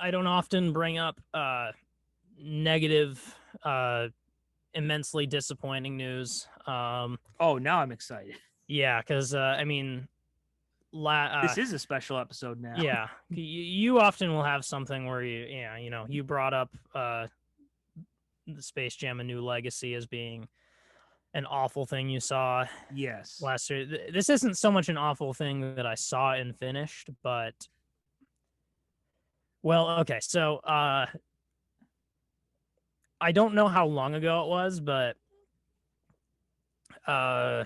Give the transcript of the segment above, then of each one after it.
I don't often bring up negative, immensely disappointing news. Oh, now I'm excited. Yeah, because I mean, This is a special episode now. yeah, you often will have something where you brought up the Space Jam: A New Legacy as being an awful thing you saw Yes. last year. This isn't so much an awful thing that I saw and finished, but well, okay, so I don't know how long ago it was, but uh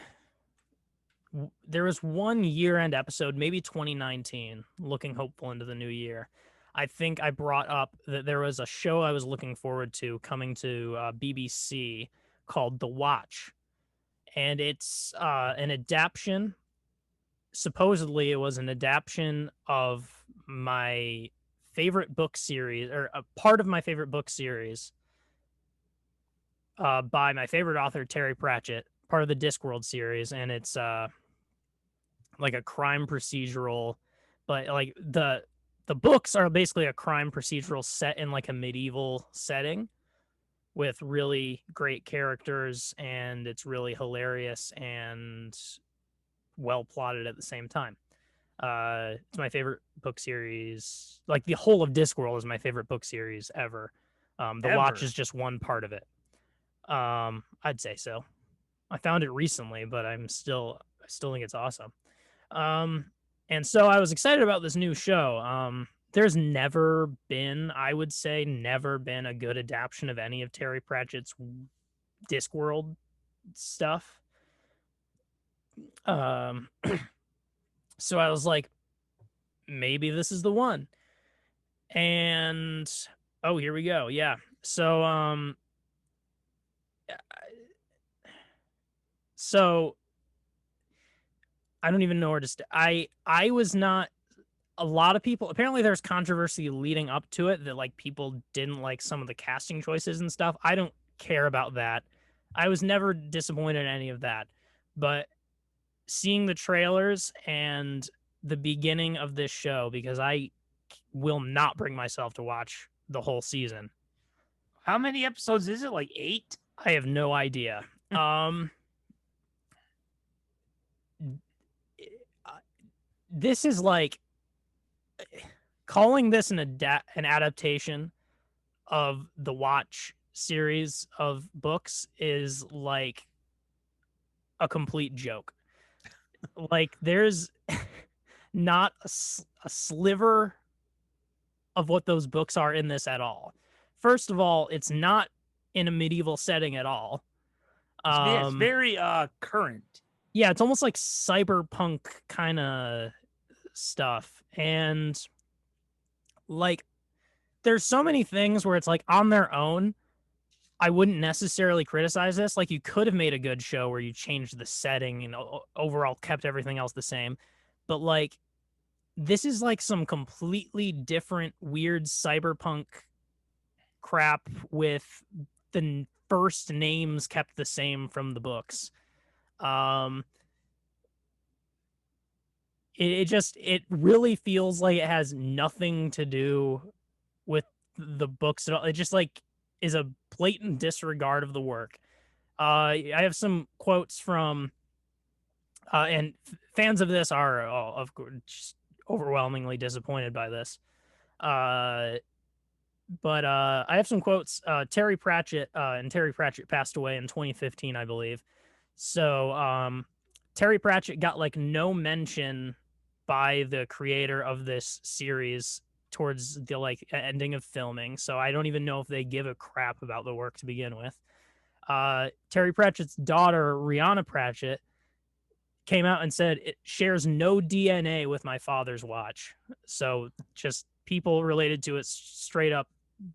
there was one year-end episode, maybe 2019, looking hopeful into the new year. I think I brought up that there was a show I was looking forward to coming to BBC called The Watch, and it's an adaptation. Supposedly, it was an adaptation of my favorite book series, or a part of my favorite book series, by my favorite author Terry Pratchett, part of the Discworld series, and it's like a crime procedural, but like the books are basically a crime procedural set in like a medieval setting with really great characters, and it's really hilarious and well plotted at the same time. It's my favorite book series. Like the whole of Discworld is my favorite book series ever. The Watch Ever. is just one part of it. I'd say so. I found it recently, but I still think it's awesome. Um, and so I was excited about this new show. There's never been, I would say, never been a good adaptation of any of Terry Pratchett's Discworld stuff. Um, so I was like, maybe this is the one. And oh, here we go. Yeah. So so I don't even know where to I was not, a lot of people, apparently there's controversy leading up to it that like people didn't like some of the casting choices and stuff. I don't care about that. I was never disappointed in any of that. But seeing the trailers and the beginning of this show, because I will not bring myself to watch the whole season. How many episodes is it? Like 8? I have no idea. Um this is like, calling this an adaptation of the Watch series of books is like a complete joke. Like there's not a sliver of what those books are in this at all. First of all, it's not in a medieval setting at all. It's Um, very current. yeah, it's almost like cyberpunk kind of stuff. And like there's so many things where it's like on their own, I wouldn't necessarily criticize this. Like you could have made a good show where you changed the setting and overall kept everything else the same. But like this is like some completely different weird cyberpunk crap with the first names kept the same from the books. Um it really feels like it has nothing to do with the books at all. It just like is a blatant disregard of the work. I have some quotes from and fans of this are of course just overwhelmingly disappointed by this. Uh, but I have some quotes. Terry Pratchett, and Terry Pratchett passed away in 2015, I believe. So Terry Pratchett got like no mention by the creator of this series towards the like ending of filming. So I don't even know if they give a crap about the work to begin with. Terry Pratchett's daughter, Rihanna Pratchett, came out and said it shares no DNA with my father's watch. So just people related to it straight up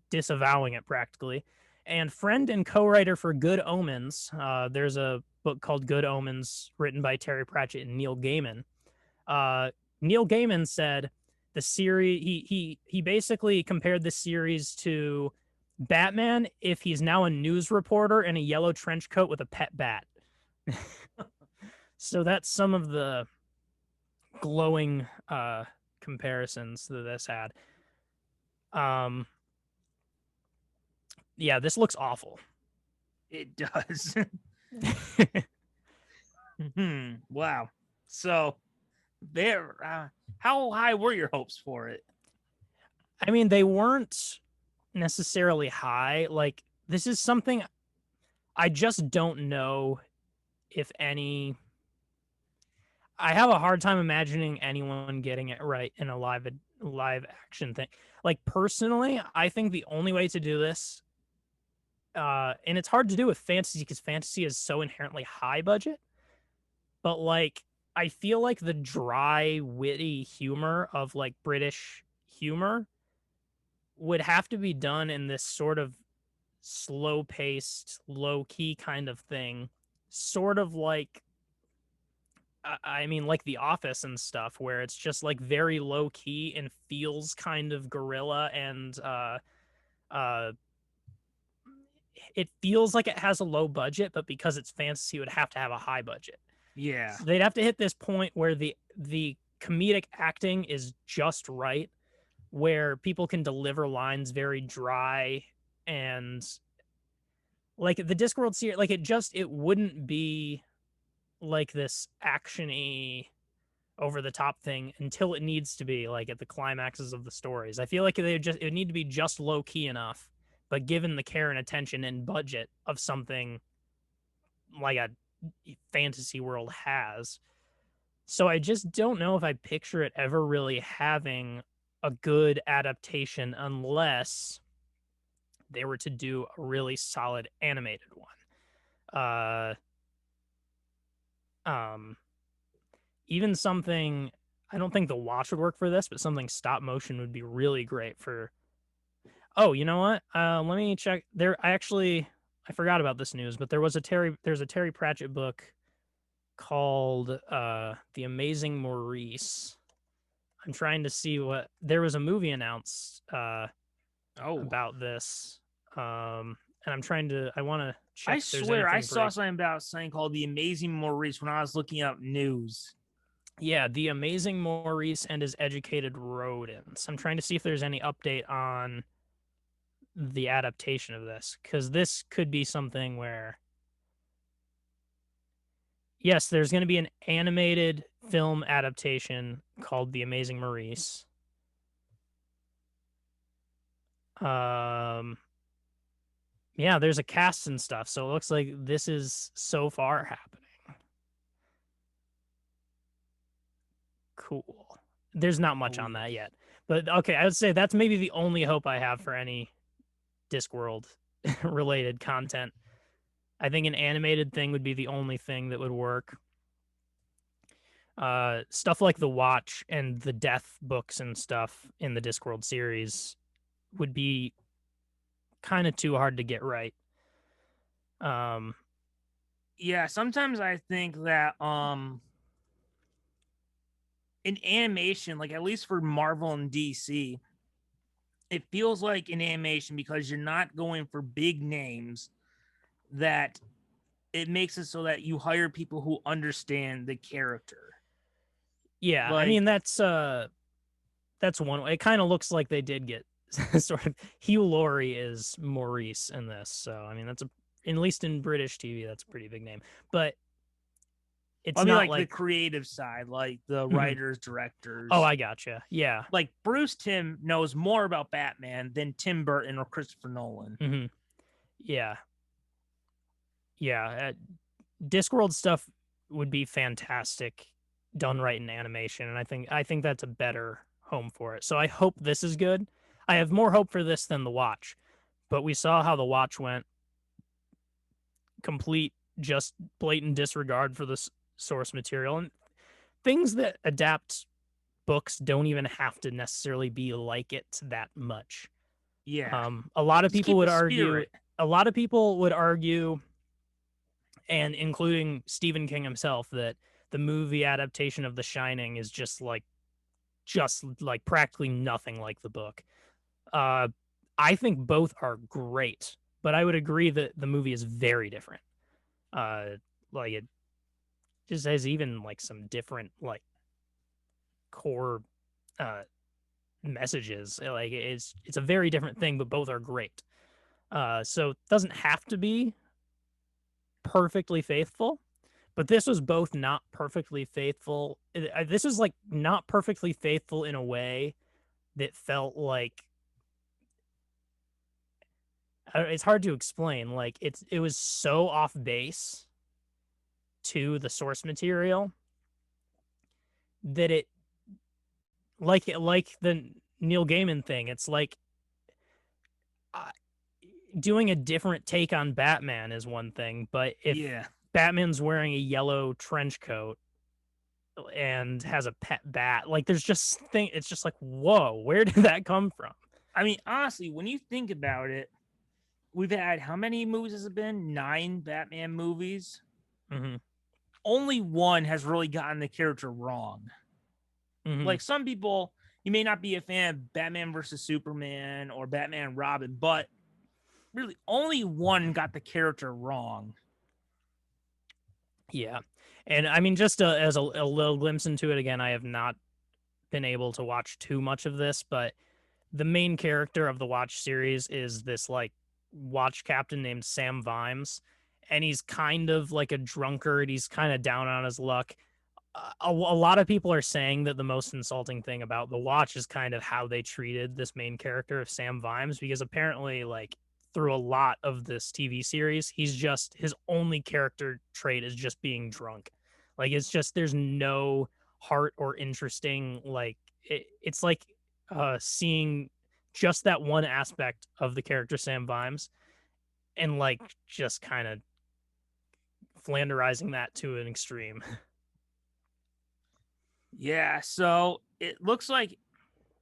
disavowing it practically. And friend and co-writer for Good Omens, there's a book called Good Omens written by Terry Pratchett and Neil Gaiman. Neil Gaiman said the series, he basically compared the series to Batman if he's now a news reporter in a yellow trench coat with a pet bat. So that's some of the glowing comparisons that this had. Um, yeah, this looks awful. It does. Wow. So there, how high were your hopes for it? I mean, they weren't necessarily high. Like, this is something I just don't know if any. I have a hard time imagining anyone getting it right in a live action thing. Like, personally, I think the only way to do this, and it's hard to do with fantasy because fantasy is so inherently high budget, but like I feel like the dry, witty humor of like British humor would have to be done in this sort of slow paced, low key kind of thing. Sort of like, I mean, like The Office and stuff, where it's just like very low key and feels kind of guerrilla and, uh, it feels like it has a low budget, but because it's fantasy, it would have to have a high budget. Yeah. So they'd have to hit this point where the comedic acting is just right, where people can deliver lines very dry and like the Discworld series, like it wouldn't be like this actiony over the top thing until it needs to be like at the climaxes of the stories. I feel like it would need to be just low key enough, but given the care and attention and budget of something like a fantasy world has. So I just don't know if I picture it ever really having a good adaptation unless they were to do a really solid animated one. Um, even something I don't think the watch would work for this, but something stop motion would be really great for. Oh, you know what? Let me check. I forgot about this news, but there's a Terry Pratchett book called The Amazing Maurice. I'm trying to see what there was a movie announced about this. And I want to check I if there's swear I anything saw something called The Amazing Maurice when I was looking up news. Yeah, The Amazing Maurice and His Educated Rodents. I'm trying to see if there's any update on the adaptation of this, because this could be something where, yes, there's going to be an animated film adaptation called The Amazing Maurice. Yeah, there's a cast and stuff, so it looks like this is so far happening. Cool. There's not much on that yet. But okay, I would say that's maybe the only hope I have for any Discworld related content. I think an animated thing would be the only thing that would work. Stuff like the Watch and the Death books and stuff in the Discworld series would be kind of too hard to get right. Yeah, sometimes I think that in animation, like at least for Marvel and DC, it feels like in animation because you're not going for big names that it makes it so that you hire people who understand the character. Yeah, I mean that's one way. It kind of looks like they did get sort of Hugh Laurie is Maurice in this. So I mean that's at least in British TV, that's a pretty big name. But it's not like the creative side, like the writers, directors. Oh, I gotcha. Yeah. Like Bruce Timm knows more about Batman than Tim Burton or Christopher Nolan. Yeah. Yeah. Discworld stuff would be fantastic done right in animation, and I think that's a better home for it. So I hope this is good. I have more hope for this than The Watch, but we saw how The Watch went. Complete, just blatant disregard for the source material, and things that adapt books don't even have to necessarily be like it that much. Yeah. A lot of people would argue. A lot of people would argue, and including Stephen King himself, that the movie adaptation of The Shining is just like practically nothing like the book. I think both are great, but I would agree that the movie is very different. Like it just has even like some different like core messages. Like it's a very different thing, but both are great. So it doesn't have to be perfectly faithful, but this was both not perfectly faithful. This was like not perfectly faithful in a way that felt like it's hard to explain. Like it was so off base to the source material that it like the Neil Gaiman thing. It's like uh, doing a different take on Batman is one thing, but if Yeah. Batman's wearing a yellow trench coat and has a pet bat, like there's just thing. It's just like, whoa, where did that come from? I mean, honestly, when you think about it, we've had how many movies has it been? 9 Batman movies. Mm-hmm. Only one has really gotten the character wrong. Mm-hmm. Like some people, you may not be a fan of Batman versus Superman or Batman and Robin, but really only one got the character wrong. Yeah. And I mean, just as a little glimpse into it again, I have not been able to watch too much of this, but the main character of the Watch series is this like watch captain named Sam Vimes, and he's kind of like a drunkard. He's kind of down on his luck. A lot of people are saying that the most insulting thing about the Watch is kind of how they treated this main character of Sam Vimes, because apparently, like through a lot of this TV series, he's just his only character trait is just being drunk. Like it's just there's no heart or interesting it's like seeing just that one aspect of the character Sam Vimes and like just kind of flanderizing that to an extreme. Yeah, so it looks like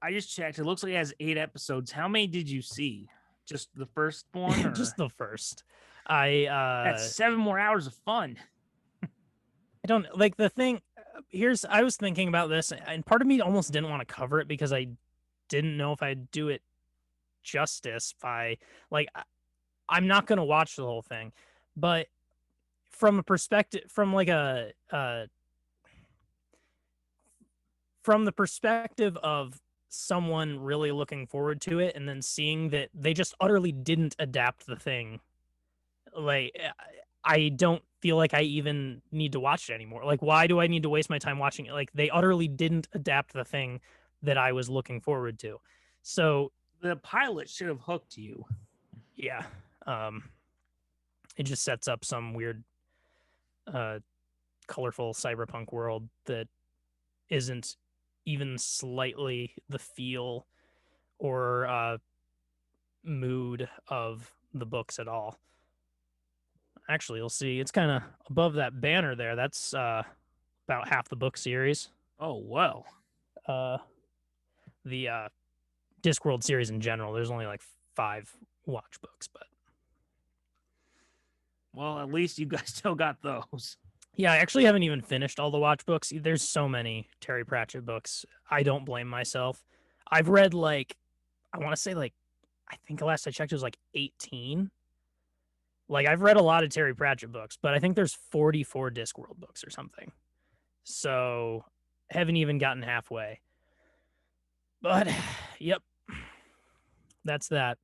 I just checked. It looks like it has 8 episodes. How many did you see? Just the first one, or Just the first. I that's 7 more hours of fun. I don't like the thing. Here's I was thinking about this, and part of me almost didn't want to cover it because I didn't know if I'd do it justice by like I'm not gonna watch the whole thing, but from a perspective, from the perspective of someone really looking forward to it, and then seeing that they just utterly didn't adapt the thing, like I don't feel like I even need to watch it anymore. Like, why do I need to waste my time watching it? Like, they utterly didn't adapt the thing that I was looking forward to. So, The pilot should have hooked you. yeah, it just sets up some weird, colorful cyberpunk world that isn't even slightly the feel or mood of the books at all. Actually, you'll see it's kind of above that banner there. That's about half the book series. Oh, well. Uh, the Discworld series in general, there's only like 5 watch books, but Well, at least you guys still got those. yeah, I actually haven't even finished all the watch books. There's so many Terry Pratchett books. I don't blame myself. I've read like I want to say like I think the last I checked it was like 18. Like I've read a lot of Terry Pratchett books, but I think there's 44 Discworld books or something. So haven't even gotten halfway. But yep, that's that.